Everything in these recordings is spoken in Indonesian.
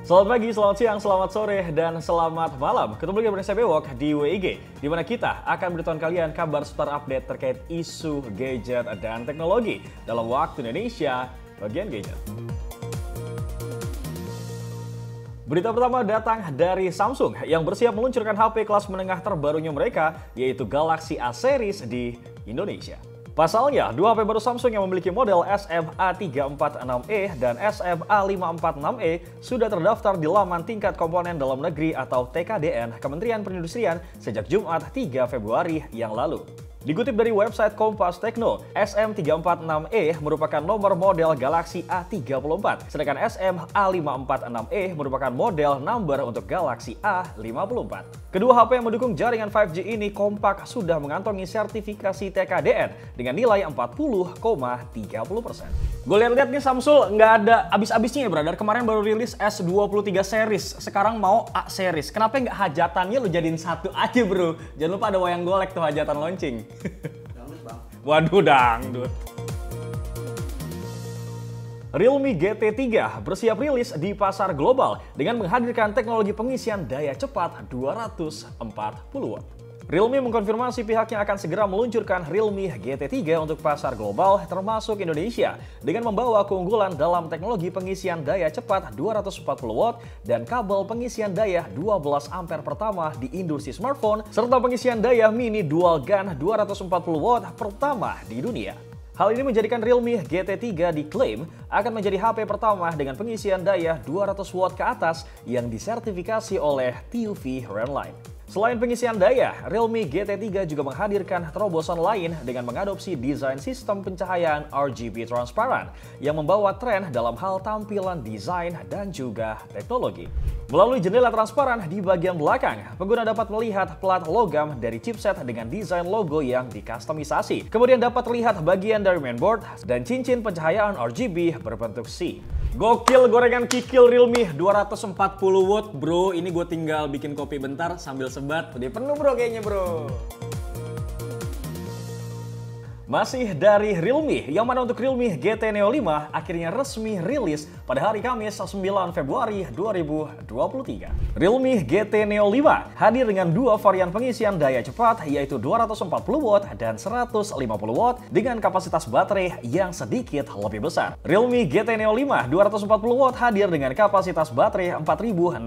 Selamat pagi, selamat siang, selamat sore, dan selamat malam. Ketemu lagi bersama saya Bewok di WIG, di mana kita akan beritahu kalian kabar seputar update terkait isu gadget dan teknologi dalam waktu Indonesia bagian gadget. Berita pertama datang dari Samsung yang bersiap meluncurkan HP kelas menengah terbarunya mereka, yaitu Galaxy A Series di Indonesia. Pasalnya, dua HP baru Samsung yang memiliki model SM-A346e dan SM-A546e sudah terdaftar di laman tingkat komponen dalam negeri atau TKDN Kementerian Perindustrian sejak Jumat 3 Februari yang lalu. Dikutip dari website Kompas Tekno, SM346e merupakan nomor model Galaxy A34, sedangkan SM-A546e merupakan model number untuk Galaxy A54. Kedua HP yang mendukung jaringan 5G ini kompak sudah mengantongi sertifikasi TKDN dengan nilai 40,30%. Gue lihat-lihat nih Samsung nggak ada abis-abisnya ya brother. Kemarin baru rilis S23 series, sekarang mau A series. Kenapa nggak hajatannya lu jadiin satu aja bro? Jangan lupa ada wayang golek tuh hajatan launching. Dangdut bang. Waduh dangdut. Realme GT3 bersiap rilis di pasar global dengan menghadirkan teknologi pengisian daya cepat 240 Watt. Realme mengkonfirmasi pihaknya akan segera meluncurkan Realme GT3 untuk pasar global termasuk Indonesia dengan membawa keunggulan dalam teknologi pengisian daya cepat 240 Watt dan kabel pengisian daya 12 ampere pertama di industri smartphone serta pengisian daya mini dual GaN 240 Watt pertama di dunia. Hal ini menjadikan Realme GT3 diklaim akan menjadi HP pertama dengan pengisian daya 200 Watt ke atas yang disertifikasi oleh TUV Redline. Selain pengisian daya, Realme GT3 juga menghadirkan terobosan lain dengan mengadopsi desain sistem pencahayaan RGB transparan yang membawa tren dalam hal tampilan desain dan juga teknologi. Melalui jendela transparan di bagian belakang, pengguna dapat melihat plat logam dari chipset dengan desain logo yang dikustomisasi. Kemudian dapat terlihat bagian dari mainboard dan cincin pencahayaan RGB berbentuk C. Gokil gorengan kikil Realme 240 Watt bro. Ini gue tinggal bikin kopi bentar sambil sebat. Udah penuh bro kayaknya bro. Masih dari Realme, yang mana untuk Realme GT Neo 5 akhirnya resmi rilis pada hari Kamis 9 Februari 2023. Realme GT Neo 5 hadir dengan dua varian pengisian daya cepat yaitu 240 Watt dan 150 Watt dengan kapasitas baterai yang sedikit lebih besar. Realme GT Neo 5 240 Watt hadir dengan kapasitas baterai 4600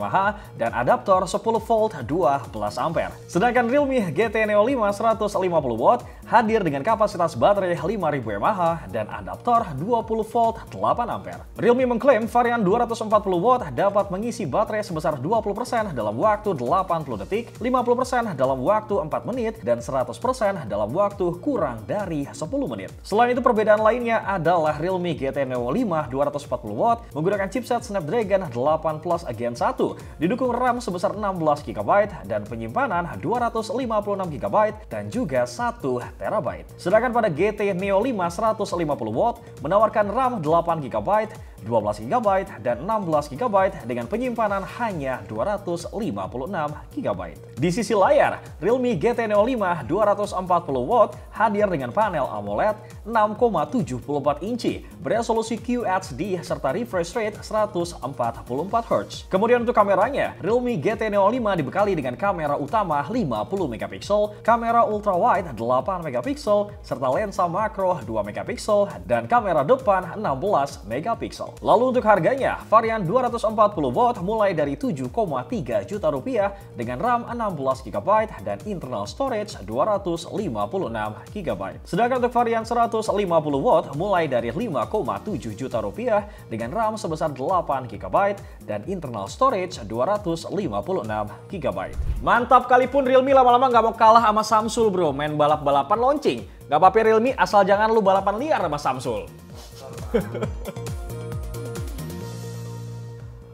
mAh dan adaptor 10 volt 12 ampere. Sedangkan Realme GT Neo 5 150 Watt hadir dengan kapasitas baterai 5000 mAh dan adaptor 20 volt 8 ampere. Realme mengklaim varian 240 Watt dapat mengisi baterai sebesar 20% dalam waktu 80 detik, 50% dalam waktu 4 menit, dan 100% dalam waktu kurang dari 10 menit. Selain itu perbedaan lainnya adalah Realme GT Neo 5 240 Watt menggunakan chipset Snapdragon 8 Plus Gen 1, didukung RAM sebesar 16 GB dan penyimpanan 256 GB dan juga 1 TB. Sedangkan pada GT Neo 5 150 Watt menawarkan RAM 8 GB, 12 GB, dan 16 GB dengan penyimpanan hanya 256 GB. Di sisi layar, Realme GT Neo 5 240 Watt hadir dengan panel AMOLED 6,74 inci beresolusi QHD serta refresh rate 144 Hz. Kemudian untuk kameranya, Realme GT Neo 5 dibekali dengan kamera utama 50 MP, kamera ultrawide 8 MP, serta lensa makro 2 MP dan kamera depan 16 MP. Lalu untuk harganya, varian 240 Watt mulai dari 7,3 juta rupiah dengan RAM 16 GB dan internal storage 256 GB. Sedangkan untuk varian 150 Watt mulai dari 5,7 juta rupiah dengan RAM sebesar 8 GB dan internal storage 256 GB. Mantap kali pun Realme lama-lama nggak mau kalah sama Samsung bro, main balap-balapan launching. Nggak apa-apa Realme, asal jangan lu balapan liar sama Samsung.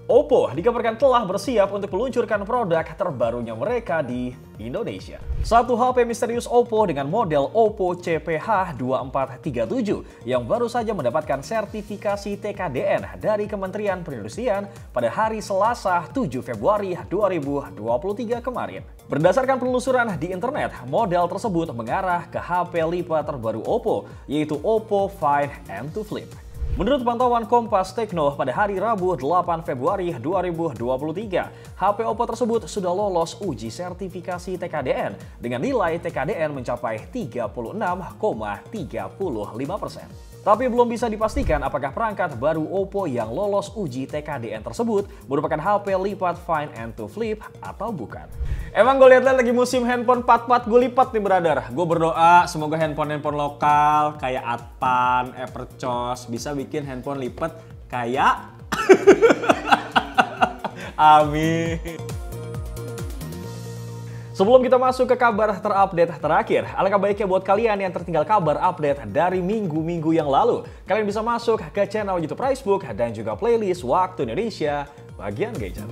Oppo dikabarkan telah bersiap untuk meluncurkan produk terbarunya mereka di Indonesia. Satu HP misterius Oppo dengan model Oppo CPH2437 yang baru saja mendapatkan sertifikasi TKDN dari Kementerian Perindustrian pada hari Selasa 7 Februari 2023 kemarin. Berdasarkan penelusuran di internet, model tersebut mengarah ke HP lipat terbaru Oppo, yaitu Oppo Find M2 Flip. Menurut pantauan Kompas Tekno pada hari Rabu 8 Februari 2023, HP Oppo tersebut sudah lolos uji sertifikasi TKDN dengan nilai TKDN mencapai 36,35%. Tapi belum bisa dipastikan apakah perangkat baru Oppo yang lolos uji TKDN tersebut merupakan HP lipat Find and to Flip atau bukan. Emang gue lihat lagi musim handphone pat-pat gue lipat nih brother. Gue berdoa semoga handphone-handphone lokal kayak Advan, Everchoss bisa bikin handphone lipat kayak amin. Sebelum kita masuk ke kabar terupdate terakhir, alangkah baiknya buat kalian yang tertinggal kabar update dari minggu-minggu yang lalu, kalian bisa masuk ke channel YouTube Pricebook dan juga playlist Waktu Indonesia bagian gadget.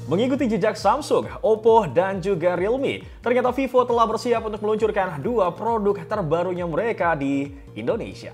Mengikuti jejak Samsung, Oppo, dan juga Realme, ternyata Vivo telah bersiap untuk meluncurkan dua produk terbarunya mereka di Indonesia.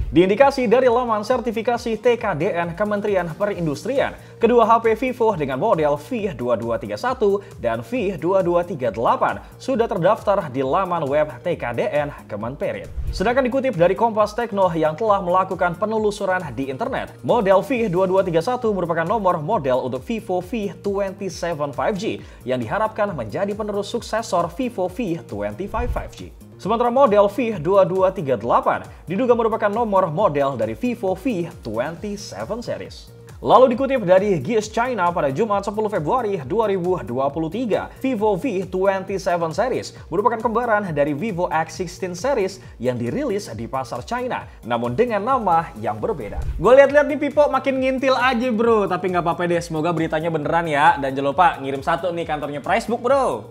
Diindikasi dari laman sertifikasi TKDN Kementerian Perindustrian, kedua HP Vivo dengan model V2231 dan V2238 sudah terdaftar di laman web TKDN Kemenperin. Sedangkan dikutip dari Kompas Tekno yang telah melakukan penelusuran di internet, model V2231 merupakan nomor model untuk Vivo V27 5G yang diharapkan menjadi penerus suksesor Vivo V25 5G. Sementara model V2238 diduga merupakan nomor model dari Vivo V27 series. Lalu dikutip dari Giz China pada Jumat 10 Februari 2023, Vivo V27 series merupakan kembaran dari Vivo X16 series yang dirilis di pasar China, namun dengan nama yang berbeda. Gue lihat-lihat nih Pipo makin ngintil aja bro, tapi nggak apa-apa deh, semoga beritanya beneran ya. Dan jangan lupa ngirim satu nih kantornya Pricebook bro.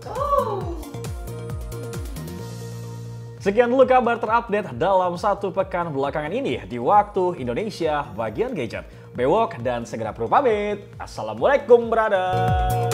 Sekian dulu kabar terupdate dalam satu pekan belakangan ini di Waktu Indonesia bagian gadget. Bewok dan segera perlu pamit. Assalamualaikum brother.